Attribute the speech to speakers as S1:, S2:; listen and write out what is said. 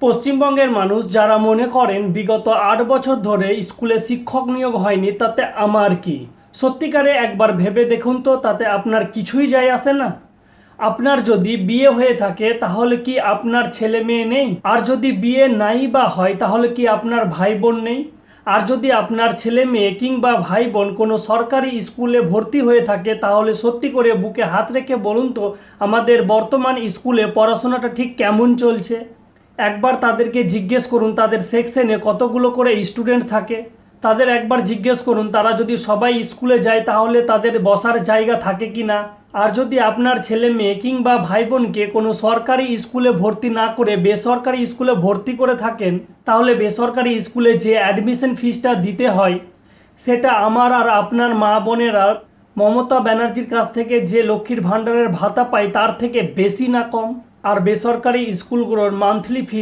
S1: পশ্চিমবঙ্গের মানুষ যারা মনে করেন বিগত 8 বছর ধরে স্কুলে শিক্ষক নিয়োগ হয়নি তাতে আমার কি, সত্যিকারে একবার ভেবে দেখুন তো, তাতে আপনার কিছুই যায় আসে না। আপনার যদি বিয়ে হয়ে থাকে তাহলে কি আপনার ছেলে মেয়ে নেই? আর যদি বিয়ে নাই বা হয় তাহলে কি আপনার ভাই বোন নেই? আর যদি আপনার ছেলে মেয়ে কিংবা ভাই বোন কোনো সরকারি স্কুলে ভর্তি হয়ে থাকে তাহলে সত্যি করে বুকে হাত রেখে বলুন তো, আমাদের বর্তমান স্কুলে পড়াশোনাটা ঠিক কেমন চলছে? একবার তাদেরকে জিজ্ঞেস করুন তাদের সেকশনে কতগুলো করে স্টুডেন্ট থাকে। তাদের একবার জিজ্ঞেস করুন তারা যদি সবাই স্কুলে যায় তাহলে তাদের বসার জায়গা থাকে কি না। আর যদি আপনার ছেলে মেয়ে কিংবা ভাই বোনকে কোনো সরকারি স্কুলে ভর্তি না করে বেসরকারি স্কুলে ভর্তি করে থাকেন, তাহলে বেসরকারি স্কুলে যে অ্যাডমিশন ফিসটা দিতে হয় সেটা আমার আর আপনার মা বোনেরা মমতা ব্যানার্জির কাছ থেকে যে লক্ষ্মীর ভাণ্ডারের ভাতা পায় তার থেকে বেশি না কম? আর বেসরকারি স্কুলগুলোর মান্থলি ফি